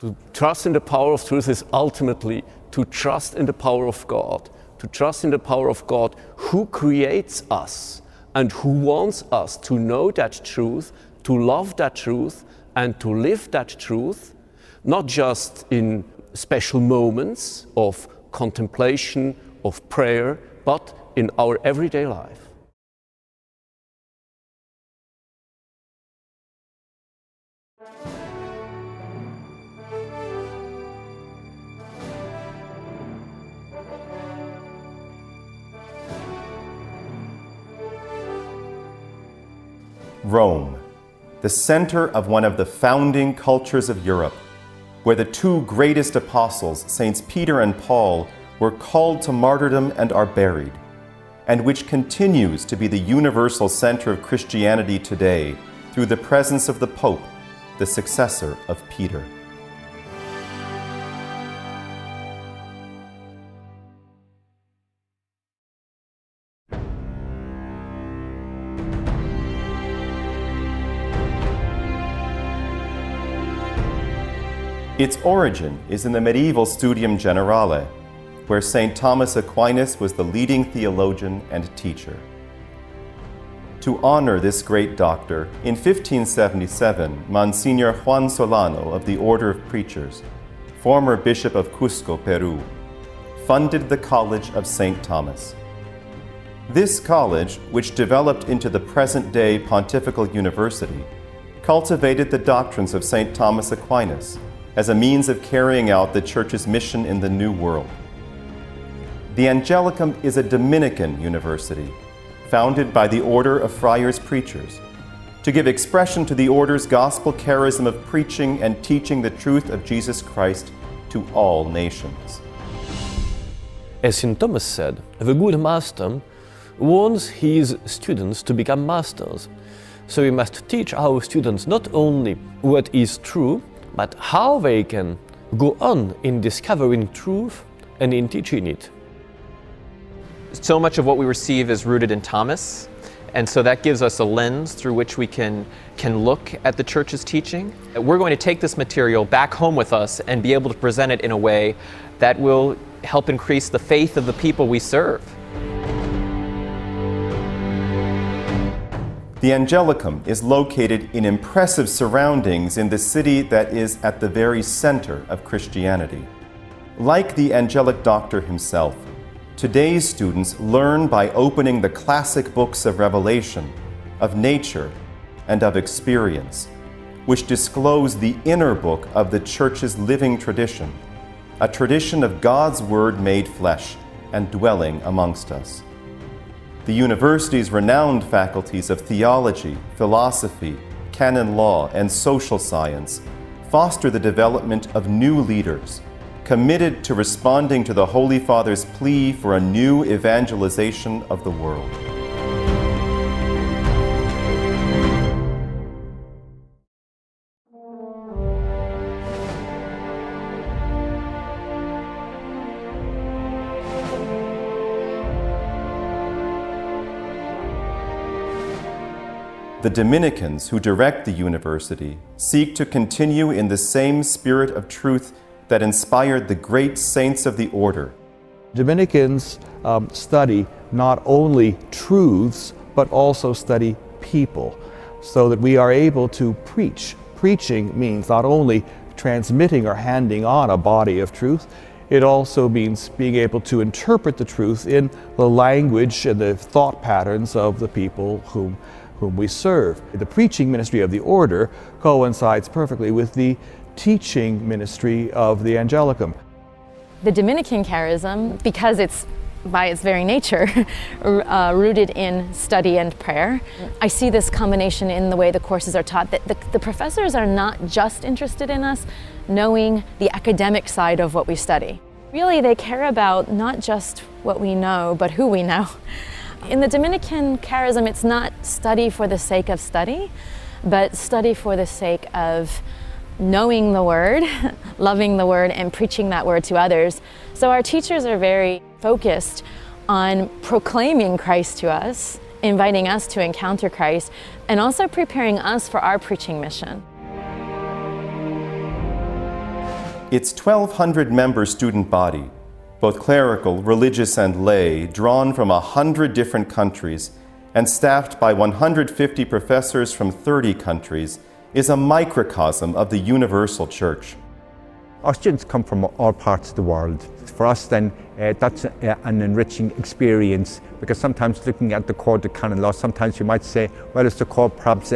To trust in the power of truth is ultimately to trust in the power of God, to trust in the power of God who creates us and who wants us to know that truth, to love that truth, and to live that truth, not just in special moments of contemplation, of prayer, but in our everyday life. Rome, the center of one of the founding cultures of Europe, where the two greatest apostles, Saints Peter and Paul, were called to martyrdom and are buried, and which continues to be the universal center of Christianity today through the presence of the Pope, the successor of Peter. Its origin is in the medieval Studium Generale, where St. Thomas Aquinas was the leading theologian and teacher. To honor this great doctor, in 1577, Monsignor Juan Solano of the Order of Preachers, former Bishop of Cusco, Peru, funded the College of St. Thomas. This college, which developed into the present-day Pontifical University, cultivated the doctrines of St. Thomas Aquinas as a means of carrying out the Church's mission in the New World. The Angelicum is a Dominican university, founded by the Order of Friars Preachers, to give expression to the Order's gospel charism of preaching and teaching the truth of Jesus Christ to all nations. As St. Thomas said, the good master wants his students to become masters. So we must teach our students not only what is true, but how they can go on in discovering truth and in teaching it. So much of what we receive is rooted in Thomas, and so that gives us a lens through which we can look at the Church's teaching. We're going to take this material back home with us and be able to present it in a way that will help increase the faith of the people we serve. The Angelicum is located in impressive surroundings in the city that is at the very center of Christianity. Like the angelic doctor himself, today's students learn by opening the classic books of Revelation, of nature, and of experience, which disclose the inner book of the Church's living tradition, a tradition of God's Word made flesh and dwelling amongst us. The university's renowned faculties of theology, philosophy, canon law, and social science foster the development of new leaders, committed to responding to the Holy Father's plea for a new evangelization of the world. The Dominicans who direct the university seek to continue in the same spirit of truth that inspired the great saints of the order. Dominicans study not only truths, but also study people, so that we are able to preach. Preaching means not only transmitting or handing on a body of truth, it also means being able to interpret the truth in the language and the thought patterns of the people whom we serve. The preaching ministry of the order coincides perfectly with the teaching ministry of the Angelicum. The Dominican charism, because it's by its very nature rooted in study and prayer, I see this combination in the way the courses are taught, that the professors are not just interested in us knowing the academic side of what we study. Really, they care about not just what we know, but who we know. In the Dominican charism, it's not study for the sake of study, but study for the sake of knowing the Word, loving the Word, and preaching that Word to others. So our teachers are very focused on proclaiming Christ to us, inviting us to encounter Christ, and also preparing us for our preaching mission. Its 1,200-member student body, both clerical, religious, and lay, drawn from 100 different countries and staffed by 150 professors from 30 countries, is a microcosm of the universal church. Our students come from all parts of the world. For us then, that's an enriching experience, because sometimes looking at the Code of Canon Law, sometimes you might say, well, is the code perhaps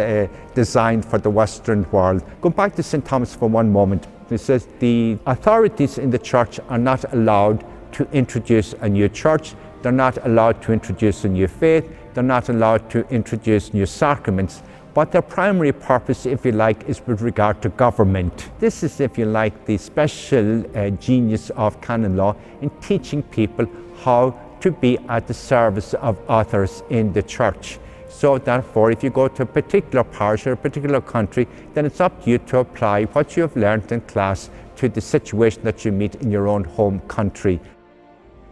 designed for the Western world? Go back to St. Thomas for one moment. It says the authorities in the church are not allowed to introduce a new church, they're not allowed to introduce a new faith, they're not allowed to introduce new sacraments. But their primary purpose, if you like, is with regard to government. This is, if you like, the special genius of canon law in teaching people how to be at the service of others in the church. So therefore, if you go to a particular parish or a particular country, then it's up to you to apply what you have learned in class to the situation that you meet in your own home country.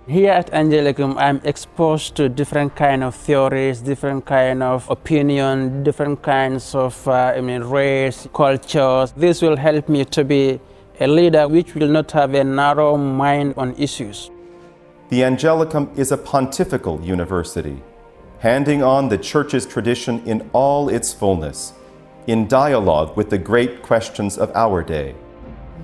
Here at Angelicum, I'm exposed to different kind of theories, different kind of opinion, different kinds of race, cultures. This will help me to be a leader which will not have a narrow mind on issues. The Angelicum is a pontifical university, handing on the Church's tradition in all its fullness, in dialogue with the great questions of our day.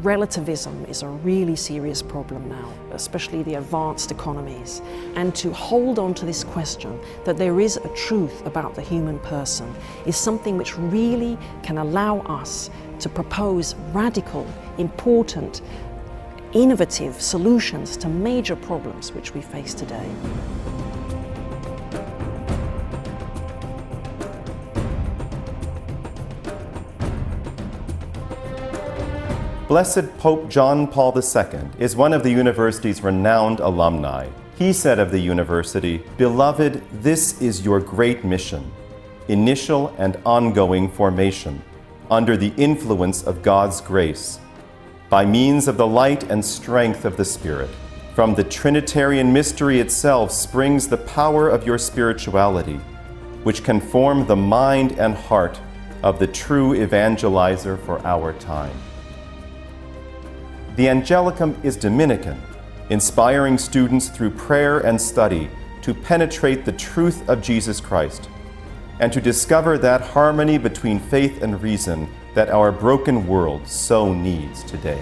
Relativism is a really serious problem now, especially the advanced economies. And to hold on to this question that there is a truth about the human person is something which really can allow us to propose radical, important, innovative solutions to major problems which we face today. Blessed Pope John Paul II is one of the university's renowned alumni. He said of the university, "Beloved, this is your great mission, initial and ongoing formation, under the influence of God's grace, by means of the light and strength of the Spirit. From the Trinitarian mystery itself springs the power of your spirituality, which can form the mind and heart of the true evangelizer for our time." The Angelicum is Dominican, inspiring students through prayer and study to penetrate the truth of Jesus Christ and to discover that harmony between faith and reason that our broken world so needs today.